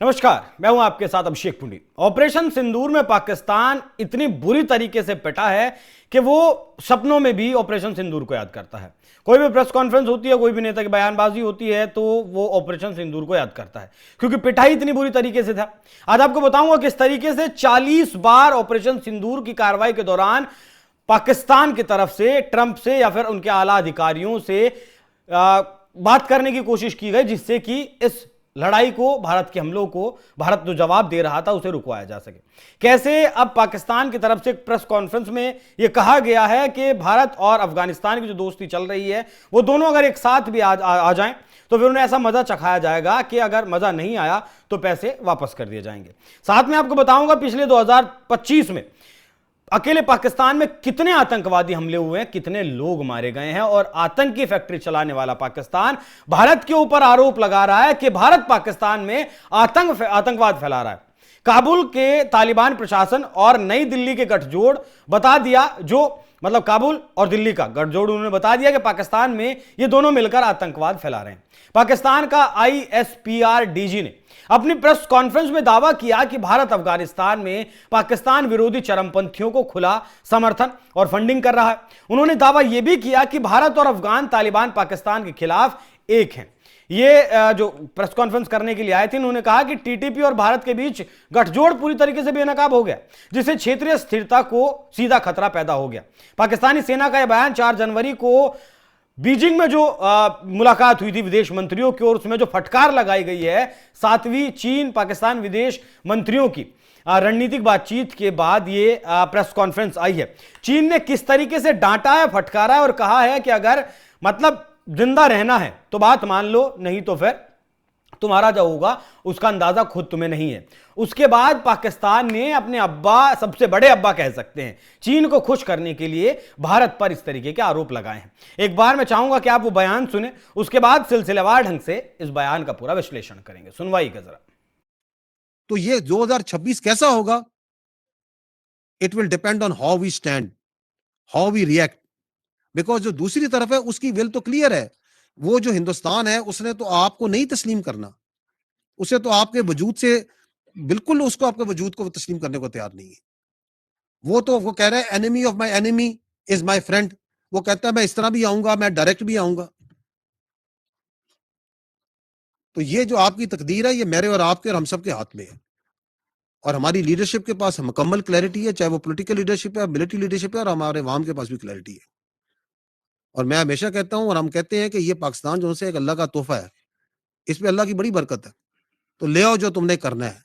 नमस्कार, मैं हूं आपके साथ अभिषेक पुंडी। ऑपरेशन सिंदूर में पाकिस्तान इतनी बुरी तरीके से पिटा है कि वो सपनों में भी ऑपरेशन सिंदूर को याद करता है। कोई भी प्रेस कॉन्फ्रेंस होती है, कोई भी नेता की बयानबाजी होती है तो वो ऑपरेशन सिंदूर को याद करता है, क्योंकि पिटाई इतनी बुरी तरीके से था। आज आपको बताऊंगा किस तरीके से 40 बार ऑपरेशन सिंदूर की कार्रवाई के दौरान पाकिस्तान की तरफ से, ट्रंप से या फिर उनके आला अधिकारियों से बात करने की कोशिश की गई, जिससे कि इस लड़ाई को, भारत के हमलों को, भारत जो जवाब दे रहा था उसे रुकवाया जा सके। कैसे अब पाकिस्तान की तरफ से एक प्रेस कॉन्फ्रेंस में यह कहा गया है कि भारत और अफगानिस्तान की जो दोस्ती चल रही है वो दोनों अगर एक साथ भी आ जाएं तो फिर उन्हें ऐसा मजा चखाया जाएगा कि अगर मजा नहीं आया तो पैसे वापस कर दिए जाएंगे। साथ में आपको बताऊंगा पिछले 2025 में अकेले पाकिस्तान में कितने आतंकवादी हमले हुए हैं, कितने लोग मारे गए हैं, और आतंकी फैक्ट्री चलाने वाला पाकिस्तान भारत के ऊपर आरोप लगा रहा है कि भारत पाकिस्तान में आतंकवाद फैला रहा है। काबुल के तालिबान प्रशासन और नई दिल्ली के गठजोड़ बता दिया, जो मतलब काबुल और दिल्ली का गठजोड़, उन्होंने बता दिया कि पाकिस्तान में ये दोनों मिलकर आतंकवाद फैला रहे हैं। पाकिस्तान का ISPR डीजी ने अपनी प्रेस कॉन्फ्रेंस में दावा किया कि भारत अफगानिस्तान में पाकिस्तान विरोधी चरमपंथियों को खुला समर्थन और फंडिंग कर रहा है। उन्होंने दावा यह भी किया कि भारत और अफगान तालिबान पाकिस्तान के खिलाफ एक हैं। ये जो प्रेस कॉन्फ्रेंस करने के लिए आए थे, उन्होंने कहा कि TTP और भारत के बीच गठजोड़ पूरी तरीके से बेनकाब हो गया, जिससे क्षेत्रीय स्थिरता को सीधा खतरा पैदा हो गया। पाकिस्तानी सेना का यह बयान 4 जनवरी को बीजिंग में जो मुलाकात हुई थी विदेश मंत्रियों की ओर, उसमें जो फटकार लगाई गई है 7वीं चीन पाकिस्तान विदेश मंत्रियों की रणनीतिक बातचीत के बाद ये प्रेस कॉन्फ्रेंस आई है। चीन ने किस तरीके से डांटा है, फटकारा है और कहा है कि अगर मतलब जिंदा रहना है तो बात मान लो, नहीं तो फिर तुम्हारा जो होगा उसका अंदाजा खुद तुम्हें नहीं है। उसके बाद पाकिस्तान ने अपने अब्बा, सबसे बड़े अब्बा कह सकते हैं, चीन को खुश करने के लिए भारत पर इस तरीके के आरोप लगाए हैं। एक बार मैं चाहूंगा कि आप वो बयान सुने, उसके बाद सिलसिलेवार ढंग से इस बयान का पूरा विश्लेषण करेंगे। सुनवाइएगा जरा। तो ये 2026 कैसा होगा? It will depend on how we stand, how we react, because जो दूसरी तरफ है उसकी विल तो क्लियर है। वो जो हिंदुस्तान है उसने तो आपको नहीं तस्लीम करना, उसे तो आपके वजूद से बिल्कुल, उसको आपके वजूद को तस्लीम करने को तैयार नहीं है। वो कह रहा है enemy of my enemy is my friend. वो कहता है मैं इस तरह भी आऊंगा, मैं डायरेक्ट भी आऊंगा। तो ये जो आपकी तकदीर है ये मेरे और आपके और हम सब के हाथ में है, और हमारी लीडरशिप के पास मुकम्मल क्लैरिटी है, चाहे वो पॉलिटिकल लीडरशिप है, मिलिट्री लीडरशिप है, और हमारे अवाम के पास भी क्लैरिटी है। और मैं हमेशा कहता हूं और हम कहते हैं कि ये पाकिस्तान जो है एक अल्लाह का तोहफा है, इस पे अल्लाह की बड़ी बरकत है। तो ले आओ जो तुमने करना है,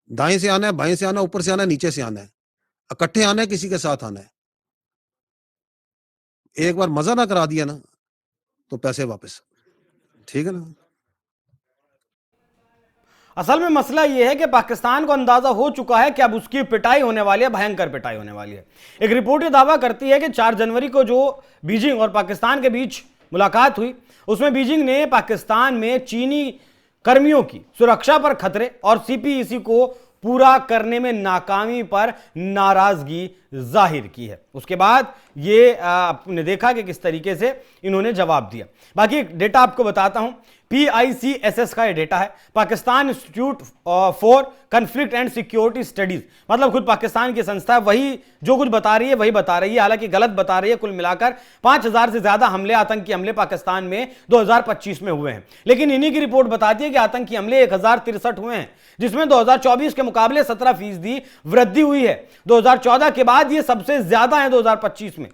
दाएं से आना है, बाएं से आना है, ऊपर से आना है, नीचे से आना है, इकट्ठे आना है, किसी के साथ आना है। एक बार मजा ना करा दिया ना तो पैसे वापस, ठीक है ना। असल में मसला यह है कि पाकिस्तान को अंदाजा हो चुका है कि अब उसकी पिटाई होने वाली है, भयंकर पिटाई होने वाली है। एक रिपोर्ट यह दावा करती है कि 4 जनवरी को जो बीजिंग और पाकिस्तान के बीच मुलाकात हुई, उसमें बीजिंग ने पाकिस्तान में चीनी कर्मियों की सुरक्षा पर खतरे और CPEC को पूरा करने में नाकामी पर नाराजगी जाहिर की है। उसके बाद ये आपने देखा कि किस तरीके से इन्होंने जवाब दिया। बाकी डेटा आपको बताता हूं। PICSS का ये डेटा है, Pakistan institute for conflict and security studies, मतलब खुद पाकिस्तान की संस्था है, वही जो कुछ बता रही है वही बता रही है, हालांकि गलत बता रही है। कुल मिलाकर 5000 से ज्यादा हमले, आतंकी हमले पाकिस्तान में 2025 में हुए हैं, लेकिन इन्हीं की रिपोर्ट बताती है कि आतंकी हमले 1063 हुए हैं, जिसमें 2024 के मुकाबले 17% वृद्धि हुई है। 2014 के बाद ये सबसे ज्यादा है। 2025 में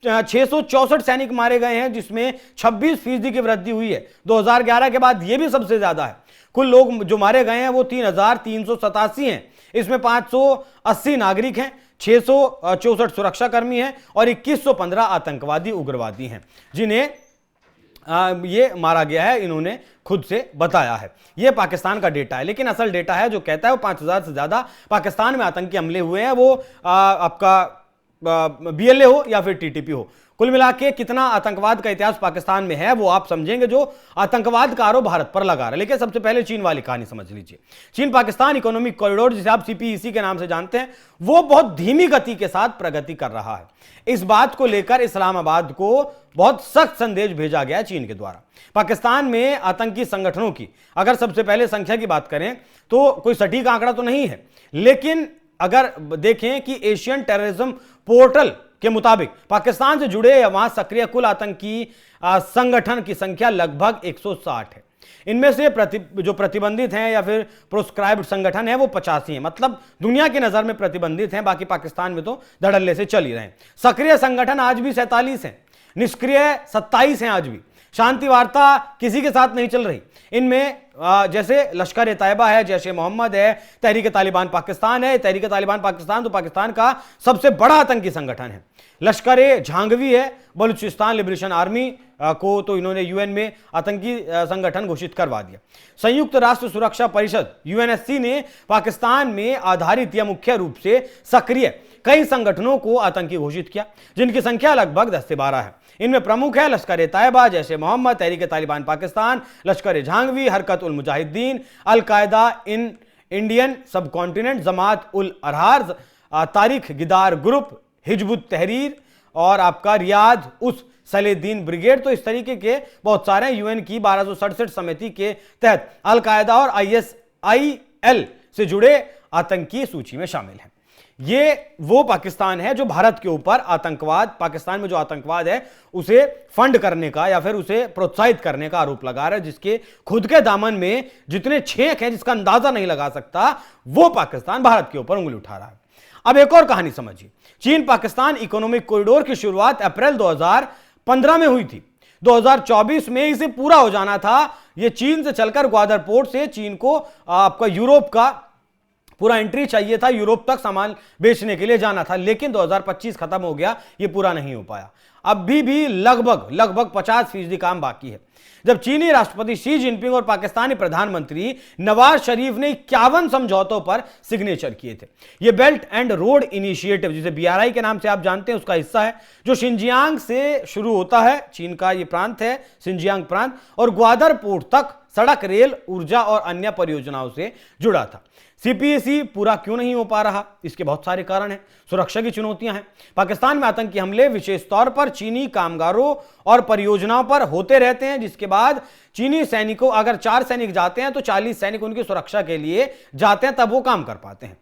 664 सैनिक मारे गए हैं, जिसमें 26% की वृद्धि हुई है। 2011 के बाद यह भी सबसे ज्यादा है। कुल लोग जो मारे गए हैं वो 3387 हैं। इसमें 580 नागरिक हैं, 664 सुरक्षाकर्मी हैं और 2115 आतंकवादी उग्रवादी हैं, जिन्हें ये मारा गया है। इन्होंने खुद से बताया है। यह पाकिस्तान का डेटा है, लेकिन असल डेटा है जो कहता है वो 5000 से ज्यादा पाकिस्तान में आतंकी हमले हुए हैं। वो आपका बीएलए हो या फिर टीटीपी हो, कुल मिला के कितना आतंकवाद का इतिहास पाकिस्तान में है वो आप समझेंगे जो आतंकवाद का आरोप भारत पर लगा रहा है। लेकिन सबसे पहले चीन वाली कहानी समझ लीजिए। चीन पाकिस्तान इकोनॉमिक कॉरिडोर, जिसे आप सीपीईसी के नाम से जानते हैं, वो बहुत धीमी गति के साथ प्रगति कर रहा है। इस बात को लेकर इस्लामाबाद को बहुत सख्त संदेश भेजा गया चीन के द्वारा। पाकिस्तान में आतंकी संगठनों की अगर सबसे पहले संख्या की बात करें तो कोई सटीक आंकड़ा तो नहीं है, लेकिन अगर देखें कि एशियन टेररिज्म पोर्टल के मुताबिक पाकिस्तान से जुड़े या वहां सक्रिय कुल आतंकी संगठन की संख्या लगभग 160 है। इनमें से जो प्रतिबंधित हैं या फिर प्रोस्क्राइब्ड संगठन है वो 85 हैं, मतलब दुनिया की नजर में प्रतिबंधित हैं, बाकी पाकिस्तान में तो धड़ल्ले से चल ही रहे हैं। सक्रिय संगठन आज भी 47 हैं, निष्क्रिय 27 हैं। आज भी शांति वार्ता किसी के साथ नहीं चल रही। इनमें जैसे लश्कर ए तैयबा है, जैश ए मोहम्मद है, तहरीक तालिबान पाकिस्तान है। तहरीक तालिबान पाकिस्तान तो पाकिस्तान का सबसे बड़ा आतंकी संगठन है। लश्कर ए झांगवी है, बलूचिस्तान लिबरेशन आर्मी को तो इन्होंने यूएन में आतंकी संगठन घोषित करवा दिया। संयुक्त राष्ट्र सुरक्षा परिषद यूएनएससी ने पाकिस्तान में आधारित या मुख्य रूप से सक्रिय कई संगठनों को आतंकी घोषित किया, जिनकी संख्या लगभग 10 से 12 है। इनमें प्रमुख है लश्कर ए तैयबा, जैश ए मोहम्मद, तहरीक तालिबान पाकिस्तान, लश्कर ए झांगवी, हरकत उल मुजाहिदीन, अल कायदा इन इंडियन सब कॉन्टिनेंट, जमात उल अरहार, तारिक गिदार ग्रुप, हिजबुत तहरीर और आपका रियाद उस सलेदीन ब्रिगेड। तो इस तरीके के बहुत सारे यूएन की 1267 समिति के तहत अल कायदा और ISIL से जुड़े आतंकी सूची में शामिल हैं। ये वो पाकिस्तान है जो भारत के ऊपर आतंकवाद, पाकिस्तान में जो आतंकवाद है उसे फंड करने का या फिर उसे प्रोत्साहित करने का आरोप लगा रहा है, जिसके खुद के दामन में जितने छेक हैं जिसका अंदाजा नहीं लगा सकता, वो पाकिस्तान भारत के ऊपर उंगली उठा रहा है। अब एक और कहानी समझिए। चीन पाकिस्तान इकोनॉमिक कॉरिडोर की शुरुआत अप्रैल 2015 में हुई थी। 2024 में इसे पूरा हो जाना था। यह चीन से चलकर ग्वादर पोर्ट से चीन को आपका यूरोप का पूरा एंट्री चाहिए था, यूरोप तक सामान बेचने के लिए जाना था, लेकिन 2025 खत्म हो गया, यह पूरा नहीं हो पाया। अभी भी लगभग 50% काम बाकी है। जब चीनी राष्ट्रपति शी जिनपिंग और पाकिस्तानी प्रधानमंत्री नवाज शरीफ ने 51 समझौतों पर सिग्नेचर किए थे। यह बेल्ट एंड रोड इनिशिएटिव, जिसे BRI के नाम से आप जानते हैं, उसका हिस्सा है, जो शिनजियांग से शुरू होता है। चीन का यह प्रांत है शिनजियांग प्रांत, और ग्वादर पोर्ट तक सड़क, रेल, ऊर्जा और अन्य परियोजनाओं से जुड़ा था। सीपीएसी पूरा क्यों नहीं हो पा रहा? इसके बहुत सारे कारण हैं। सुरक्षा की चुनौतियां हैं। पाकिस्तान में आतंकी हमले विशेष तौर पर चीनी कामगारों और परियोजनाओं पर होते रहते हैं, जिसके बाद चीनी सैनिकों, अगर 4 सैनिक जाते हैं तो 40 सैनिक उनकी सुरक्षा के लिए जाते हैं, तब वो काम कर पाते हैं।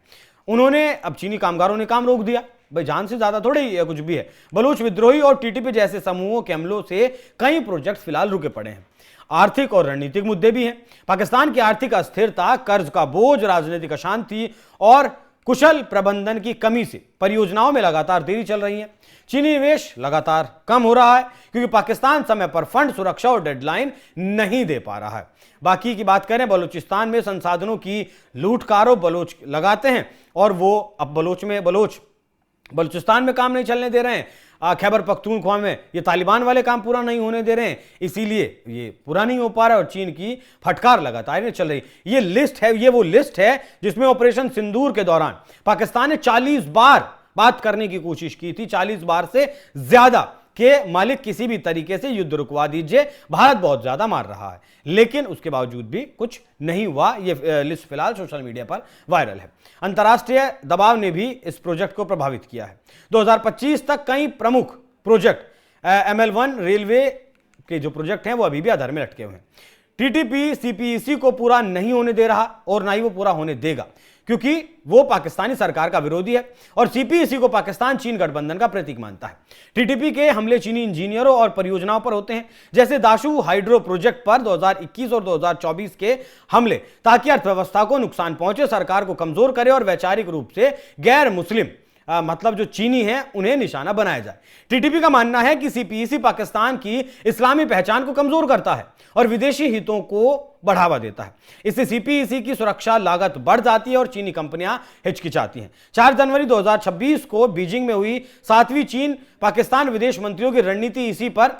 उन्होंने अब चीनी कामगारों ने काम रोक दिया। भाई जान से ज्यादा थोड़ी कुछ भी है। बलूच विद्रोही और टीटीपी जैसे समूहों के हमलों से कई प्रोजेक्ट फिलहाल रुके पड़े हैं। आर्थिक और रणनीतिक मुद्दे भी हैं। पाकिस्तान की आर्थिक अस्थिरता, कर्ज का बोझ, राजनीतिक अशांति और कुशल प्रबंधन की कमी से परियोजनाओं में लगातार देरी चल रही है। चीनी निवेश लगातार कम हो रहा है क्योंकि पाकिस्तान समय पर फंड, सुरक्षा और डेडलाइन नहीं दे पा रहा है। बाकी की बात करें, बलूचिस्तान में संसाधनों की लूट का आरोप बलोच लगाते हैं और वो अब बलूचिस्तान में काम नहीं चलने दे रहे हैं। खैबर पख्तूनख्वा में ये तालिबान वाले काम पूरा नहीं होने दे रहे हैं, इसीलिए ये पूरा नहीं हो पा रहा है और चीन की फटकार लगातार चल रही। ये वो लिस्ट है जिसमें ऑपरेशन सिंदूर के दौरान पाकिस्तान ने 40 बार बात करने की कोशिश की थी, 40 बार से ज्यादा के मालिक किसी भी तरीके से युद्ध रुकवा दीजिए, भारत बहुत ज्यादा मार रहा है, लेकिन उसके बावजूद भी कुछ नहीं हुआ। यह लिस्ट फिलहाल सोशल मीडिया पर वायरल है। अंतर्राष्ट्रीय दबाव ने भी इस प्रोजेक्ट को प्रभावित किया है। 2025 तक कई प्रमुख प्रोजेक्ट, ML1 रेलवे के जो प्रोजेक्ट हैं वो अभी भी आधार में लटके हुए हैं। टीटीपी सीपीईसी को पूरा नहीं होने दे रहा और ना ही वो पूरा होने देगा, क्योंकि वो पाकिस्तानी सरकार का विरोधी है और सीपीईसी को पाकिस्तान चीन गठबंधन का प्रतीक मानता है। टीटीपी के हमले चीनी इंजीनियरों और परियोजनाओं पर होते हैं, जैसे दाशु हाइड्रो प्रोजेक्ट पर 2021 और 2024 के हमले, ताकि अर्थव्यवस्था को नुकसान पहुंचे, सरकार को कमजोर करे और वैचारिक रूप से गैर मुस्लिम मतलब जो चीनी है उन्हें निशाना बनाया जाए। टीटीपी का मानना है कि सीपीईसी पाकिस्तान की इस्लामी पहचान को कमजोर करता है और विदेशी हितों को बढ़ावा देता है। इससे सीपीईसी की सुरक्षा लागत बढ़ जाती है और चीनी कंपनियां हिचकिचाती हैं। 4 जनवरी 2026 को बीजिंग में हुई 7वीं चीन पाकिस्तान विदेश मंत्रियों की रणनीति, इसी पर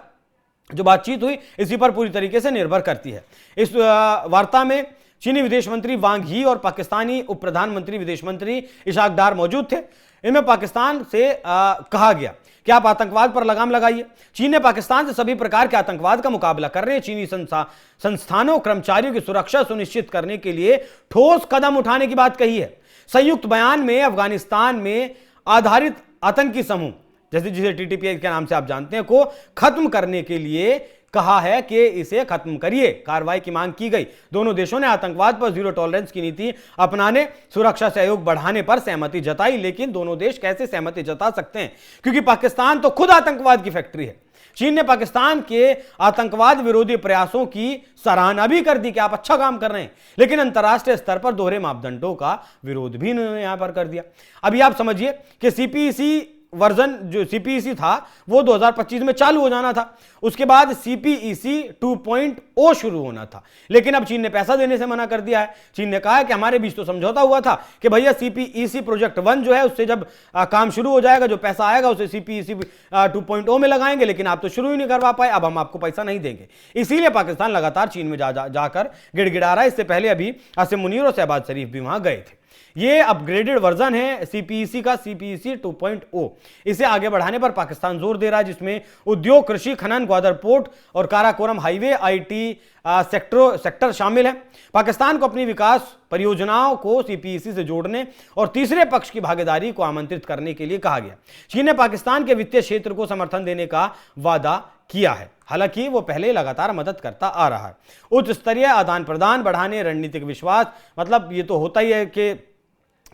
जो बातचीत हुई, इसी पर पूरी तरीके से निर्भर करती है। इस वार्ता में चीनी विदेश मंत्री वांग ही और पाकिस्तानी उप प्रधानमंत्री विदेश मंत्री इशाक डार मौजूद थे। इनमें पाकिस्तान से कहा गया कि आप आतंकवाद पर लगाम लगाइए। चीन ने पाकिस्तान से सभी प्रकार के आतंकवाद का मुकाबला कर रहे चीनी संस्थानों कर्मचारियों की सुरक्षा सुनिश्चित करने के लिए ठोस कदम उठाने की बात कही है। संयुक्त बयान में अफगानिस्तान में आधारित आतंकी समूह, जैसे जिसे टीटीपी के नाम से आप जानते हैं, को खत्म करने के लिए कहा है कि इसे खत्म करिए, कार्रवाई की मांग की गई। दोनों देशों ने आतंकवाद पर जीरो टॉलरेंस की नीति अपनाने, सुरक्षा सहयोग बढ़ाने पर सहमति जताई। लेकिन दोनों देश कैसे सहमति जता सकते हैं, क्योंकि पाकिस्तान तो खुद आतंकवाद की फैक्ट्री है। चीन ने पाकिस्तान के आतंकवाद विरोधी प्रयासों की सराहना भी कर दी कि आप अच्छा काम कर रहे हैं, लेकिन अंतर्राष्ट्रीय स्तर पर दोहरे मापदंडों का विरोध भी उन्होंने यहां पर कर दिया। अभी आप समझिए कि सीपीईसी वर्जन जो सीपीईसी था वो 2025 में चालू हो जाना था, उसके बाद सीपीईसी 2.0 शुरू होना था, लेकिन अब चीन ने पैसा देने से मना कर दिया है। चीन ने कहा है कि हमारे बीच तो समझौता हुआ था कि भैया सीपीईसी प्रोजेक्ट 1 जो है उससे जब काम शुरू हो जाएगा, जो पैसा आएगा उसे सीपीईसी 2.0 में लगाएंगे, लेकिन आप तो शुरू ही नहीं करवा पाए, अब हम आपको पैसा नहीं देंगे। इसीलिए पाकिस्तान लगातार चीन में जाकर गिड़गिड़ा रहा है। इससे पहले अभी आसिम मुनीर और शहबाज शरीफ भी वहां गए थे। ये अपग्रेडेड वर्जन है सीपीईसी का, सीपीईसी 2.0। इसे आगे बढ़ाने पर पाकिस्तान जोर दे रहा है, जिसमें उद्योग, कृषि, खनन, ग्वादर पोर्ट और काराकोरम हाईवे, आईटी सेक्टर शामिल है। पाकिस्तान को अपनी विकास परियोजनाओं को सीपीईसी से जोड़ने और तीसरे पक्ष की भागीदारी को आमंत्रित करने के लिए कहा गया। चीन ने पाकिस्तान के वित्तीय क्षेत्र को समर्थन देने का वादा किया है, हालांकि वो पहले लगातार मदद करता आ रहा है। उच्च स्तरीय आदान प्रदान बढ़ाने, रणनीतिक विश्वास, मतलब ये तो होता ही है कि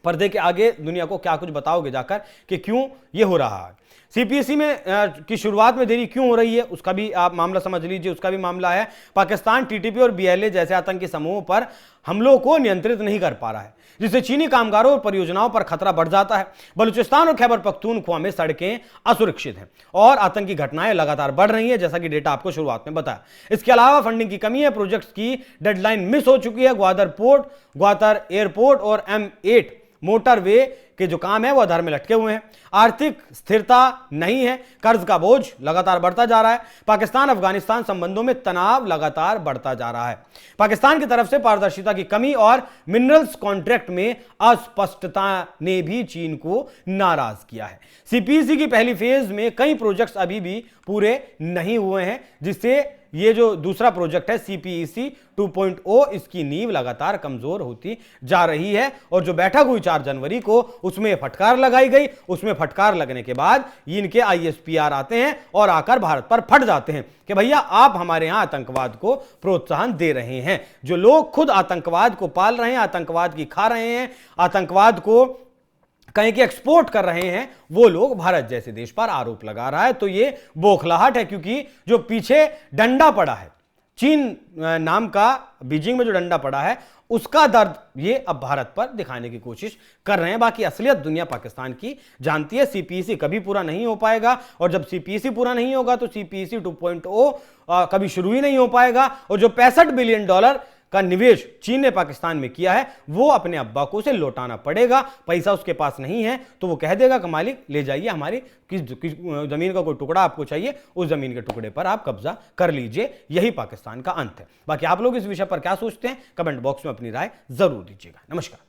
पर्दे के आगे दुनिया को क्या कुछ बताओगे जाकर कि क्यों ये हो रहा है। सीपीईसी में की शुरुआत में देरी क्यों हो रही है, उसका भी आप मामला समझ लीजिए। उसका भी मामला है पाकिस्तान टीटीपी और बीएलए जैसे आतंकी समूहों पर हमलों को नियंत्रित नहीं कर पा रहा है, जिससे चीनी कामगारों और परियोजनाओं पर खतरा बढ़ जाता है। बलूचिस्तान और खैबर पख्तूनख्वा में सड़कें असुरक्षित हैं और आतंकी घटनाएं लगातार बढ़ रही हैं, जैसा कि डेटा आपको शुरुआत में बताया। इसके अलावा फंडिंग की कमी है, प्रोजेक्ट्स की डेडलाइन मिस हो चुकी है। ग्वादर पोर्ट, ग्वादर एयरपोर्ट और M8 मोटरवे के जो काम है वो आधार में लटके हुए हैं। आर्थिक स्थिरता नहीं है, कर्ज का बोझ लगातार बढ़ता जा रहा है। पाकिस्तान अफगानिस्तान संबंधों में तनाव लगातार बढ़ता जा रहा है। पाकिस्तान की तरफ से पारदर्शिता की कमी और मिनरल्स कॉन्ट्रैक्ट में अस्पष्टता ने भी चीन को नाराज किया है। सीपीईसी की पहली फेज में कई प्रोजेक्ट्स अभी भी पूरे नहीं हुए हैं, जिससे ये जो दूसरा प्रोजेक्ट है सीपीईसी 2.0, इसकी नींव लगातार कमजोर होती जा रही है। और जो बैठक हुई 4 जनवरी को, उसमें फटकार लगाई गई। उसमें फटकार लगने के बाद इनके ISPR आते हैं और आकर भारत पर फट जाते हैं कि भैया आप हमारे यहां आतंकवाद को प्रोत्साहन दे रहे हैं। जो लोग खुद आतंकवाद को पाल रहे हैं, आतंकवाद की खा रहे हैं, आतंकवाद को कहीं के एक्सपोर्ट कर रहे हैं, वो लोग भारत जैसे देश पर आरोप लगा रहा है। तो ये बौखलाहट है, क्योंकि जो पीछे डंडा पड़ा है, चीन नाम का बीजिंग में जो डंडा पड़ा है, उसका दर्द ये अब भारत पर दिखाने की कोशिश कर रहे हैं। बाकी असलियत दुनिया पाकिस्तान की जानती है। सीपीईसी कभी पूरा नहीं हो पाएगा, और जब सीपीईसी पूरा नहीं होगा तो सीपीईसी 2.0 कभी शुरू ही नहीं हो पाएगा। और जो $65 बिलियन का निवेश चीन ने पाकिस्तान में किया है, वो अपने अब्बा को उसे लौटाना पड़ेगा। पैसा उसके पास नहीं है तो वो कह देगा कि मालिक ले जाइए, हमारी किस जमीन का कोई टुकड़ा आपको चाहिए, उस जमीन के टुकड़े पर आप कब्जा कर लीजिए। यही पाकिस्तान का अंत है। बाकी आप लोग इस विषय पर क्या सोचते हैं, कमेंट बॉक्स में अपनी राय जरूर दीजिएगा। नमस्कार।